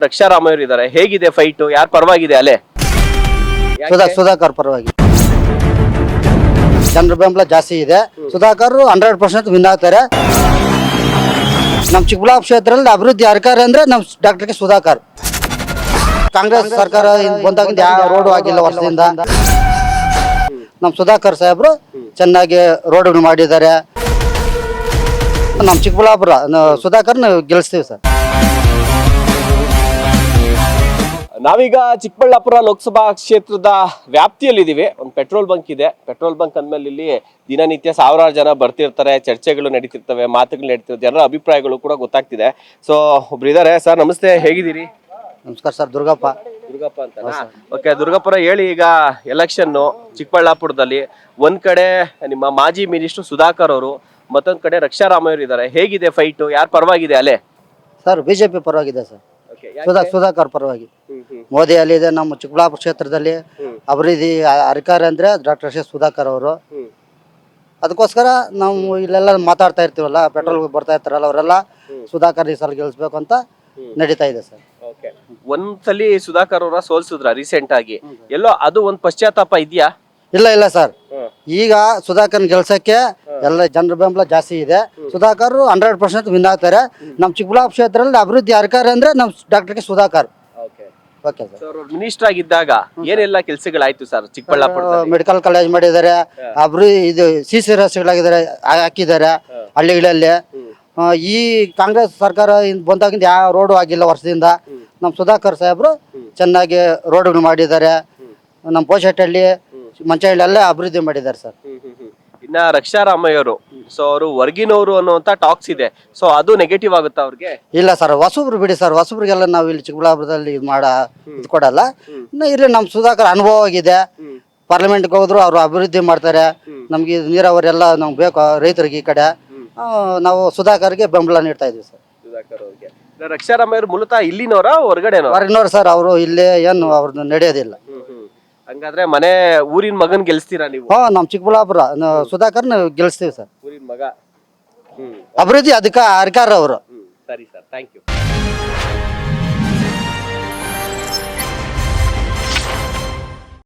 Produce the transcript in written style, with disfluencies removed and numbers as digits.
ರಕ್ಷಾರಾಮಯ್ಯರು ಇದ್ದಾರೆ, ಹೇಗಿದೆ ಫೈಟ್? ಯಾರು ಪರವಾಗಿದೆ ಅಲೆ? ಸುಧಾಕರ್ ಪರವಾಗಿ ಜನರ ಬೆಂಬಲ ಜಾಸ್ತಿ ಇದೆ. ಸುಧಾಕರ್ 100% ವಿನ್ ಆಗ್ತಾರೆ. ನಮ್ಮ ಚಿಕ್ಕಬಳ್ಳಾಪುರ ಕ್ಷೇತ್ರದಲ್ಲಿ ಅಭಿವೃದ್ಧಿ ಅಧಿಕಾರಿ ಅಂದ್ರೆ ನಮ್ಮ ಡಾಕ್ಟರ್ ಕೆ ಸುಧಾಕರ್. ಕಾಂಗ್ರೆಸ್ ಸರ್ಕಾರ ಬಂದಾಗಿಂದ ಯಾವ ರೋಡ್ ಆಗಿಲ್ಲ ವರ್ಷದಿಂದ. ನಮ್ಮ ಸುಧಾಕರ್ ಸಾಹೇಬ್ರು ಚೆನ್ನಾಗಿ ರೋಡ್ ಮಾಡಿದ್ದಾರೆ. ನಮ್ಮ ಚಿಕ್ಕಬಳ್ಳಾಪುರ ಸುಧಾಕರ್ನ ಗೆಲ್ಲಿಸ್ತೀವಿ ಸರ್. ನಾವೀಗ ಚಿಕ್ಕಬಳ್ಳಾಪುರ ಲೋಕಸಭಾ ಕ್ಷೇತ್ರದ ವ್ಯಾಪ್ತಿಯಲ್ಲಿದ್ದೀವಿ. ಒಂದು ಪೆಟ್ರೋಲ್ ಬಂಕ್ ಇದೆ. ಪೆಟ್ರೋಲ್ ಬಂಕ್ ಅಂದ್ಮೇಲೆ ಇಲ್ಲಿ ದಿನನಿತ್ಯ ಸಾವಿರಾರು ಜನ ಬರ್ತಿರ್ತಾರೆ, ಚರ್ಚೆಗಳು ನಡೀತಿರ್ತವೆ, ಮಾತುಗಳು ನಡೀತಿರ್ತವೆ, ಜನರ ಅಭಿಪ್ರಾಯಗಳು ಕೂಡ ಗೊತ್ತಾಗ್ತಿದೆ. ಸೊ ಒಬ್ರು ಇದಾರೆ. ಸರ್ ನಮಸ್ತೆ, ಹೇಗಿದ್ದೀರಿ? ನಮಸ್ಕಾರ ಸರ್. ದುರ್ಗಪ್ಪ ಅಂತ. ಓಕೆ ದುರ್ಗಾಪುರ, ಹೇಳಿ, ಈಗ ಎಲೆಕ್ಷನ್ ಚಿಕ್ಕಬಳ್ಳಾಪುರದಲ್ಲಿ ಒಂದ್ ಕಡೆ ನಿಮ್ಮ ಮಾಜಿ ಮಿನಿಸ್ಟರ್ ಸುಧಾಕರ್ ಅವರು, ಮತ್ತೊಂದ್ ಕಡೆ ರಕ್ಷಾರಾಮಯ್ಯರು ಇದ್ದಾರೆ, ಹೇಗಿದೆ ಫೈಟ್? ಯಾರು ಪರವಾಗಿದೆ ಅಲೆ? ಸರ್ ಬಿಜೆಪಿ ಪರವಾಗಿದೆ ಸರ್. ಸುಧಾಕರ್ ಪರವಾಗಿ. ಮೋದಿ ಅಲ್ಲಿದೆ. ನಮ್ಮ ಚಿಕ್ಕಬಳ್ಳಾಪುರ ಕ್ಷೇತ್ರದಲ್ಲಿ ಅಭಿವೃದ್ಧಿ ಅಧಿಕಾರಿ ಅಂದ್ರೆ ಡಾಕ್ಟರ್ ಕೆ ಸುಧಾಕರ್ ಅವರು. ಅದಕ್ಕೋಸ್ಕರ ನಾವು ಇಲ್ಲೆಲ್ಲ ಮಾತಾಡ್ತಾ ಇರ್ತೀವಲ್ಲ, ಪೆಟ್ರೋಲ್ ಬರ್ತಾ ಇರ್ತಾರಲ್ಲ, ಅವರೆಲ್ಲ ಸುಧಾಕರ್ ಈ ಸಲ ಗೆಲ್ಸ್ಬೇಕು ಅಂತ ನಡೀತಾ ಇದೆ ಸರ್. ಒಂದ್ಸಲಿ ಸುಧಾಕರ್ ಅವರ ಸೋಲ್ಸಿದ್ರ ರೀಸೆಂಟ್ ಆಗಿ, ಎಲ್ಲೋ ಅದು ಒಂದ್ ಪಶ್ಚಾತ್ತಾಪ ಇದೆಯಾ? ಇಲ್ಲ ಸರ್. ಈಗ ಸುಧಾಕರ್ ಗೆಲ್ಸಕ್ಕೆ ಎಲ್ಲ ಜನರ ಬೆಂಬಲ ಜಾಸ್ತಿ ಇದೆ. ಸುಧಾಕರ್ 100% ವಿನ್ ಆಗ್ತಾರೆ. ನಮ್ಮ ಚಿಕ್ಕಬಳ್ಳಾಪುರ ಕ್ಷೇತ್ರದಲ್ಲಿ ಅಭಿವೃದ್ಧಿ ಅಧಿಕಾರಿ ಅಂದ್ರೆ ನಮ್ಮ doctor K Sudhakar. Okay sir. Minister ಆಗಿದ್ದಾಗ ಏನೆಲ್ಲ ಕೆಲಸಗಳಾಯ್ತು ಸರ್ ಚಿಕ್ಕಬಳ್ಳಾಪುರ? ಮೆಡಿಕಲ್ ಕಾಲೇಜ್ ಮಾಡಿದ್ದಾರೆ, ಇದು CC ರಸ್ತೆಗಳಾಗಿದ್ದಾರೆ, ಹಾಕಿದ್ದಾರೆ ಹಳ್ಳಿಗಳಲ್ಲಿ. ಈ ಕಾಂಗ್ರೆಸ್ ಸರ್ಕಾರ ಬಂದಾಗಿಂದ ಯಾವ ರೋಡು ಆಗಿಲ್ಲ ವರ್ಷದಿಂದ. ನಮ್ಮ ಸುಧಾಕರ್ ಸಾಹೇಬ್ರು ಚೆನ್ನಾಗಿ ರೋಡ್ಗಳು ಮಾಡಿದ್ದಾರೆ. ನಮ್ಮ ಪೋಷಟ್ಟಹಳ್ಳಿ, ಮಂಚಹಳ್ಳಿ ಎಲ್ಲ ಅಭಿವೃದ್ಧಿ ಮಾಡಿದ್ದಾರೆ ಸರ್. ಇನ್ನ ರಕ್ಷಾರಾಮಯ್ಯವರು, ಸೊ ಅವರು ಹೊರಗಿನವರು ಅನ್ನುವಂತ ಟಾಕ್ಸ್ ಇದೆ. ಸೊ ಅದು ನೆಗೆಟಿವ್ ಆಗುತ್ತಾ ಅವ್ರಿಗೆ? ಇಲ್ಲ ಸರ್, ಹೊಸಬ್ರು ಬಿಡಿ ಸರ್. ಹೊಸಬ್ರಿಗೆಲ್ಲ ನಾವು ಇಲ್ಲಿ ಚಿಕ್ಕಬಳ್ಳಾಪುರದಲ್ಲಿ ಇದು ಕೊಡಲ್ಲ. ಇಲ್ಲಿ ನಮ್ಮ ಸುಧಾಕರ್ ಅನುಭವ ಆಗಿದೆ. ಪಾರ್ಲಿಮೆಂಟ್ಗೆ ಹೋದ್ರು ಅವರು ಅಭಿವೃದ್ಧಿ ಮಾಡ್ತಾರೆ. ನಮ್ಗೆ ನೀರಾವರಿ ಎಲ್ಲ ನಮ್ಗೆ ಬೇಕು ರೈತರಿಗೆ. ಈ ಕಡೆ ನಾವು ಸುಧಾಕರ್ಗೆ ಬೆಂಬಲ ನೀಡ್ತಾ ಇದೀವಿ ಸರ್. ಸುಧಾಕರ್ ಅವ್ರಿಗೆ. ರಕ್ಷಾರಾಮಯ್ಯರು ಮೂಲತಃ ಇಲ್ಲಿನವರ ಹೊರಗಡೆನವ್ರು ಸರ್? ಅವರು ಇಲ್ಲೇ ಏನು ಅವ್ರದ್ದು ನಡೆಯೋದಿಲ್ಲ. ಹಂಗಾದ್ರೆ ಮನೆ ಊರಿನ ಮಗನ್ ಗೆಲ್ಸ್ತೀರಾ ನೀವು? ನಮ್ಮ ಚಿಕ್ಕಬಳ್ಳಾಪುರ ಸುಧಾಕರ್ನ ಗೆಲ್ಸ್ತೀವಿ ಸರ್. ಊರಿನ ಮಗ. ಅಭಿವೃದ್ಧಿ ಅಧಿಕಾರ ಅವರು. ಸರಿ ಸರ್, ಥ್ಯಾಂಕ್ ಯು.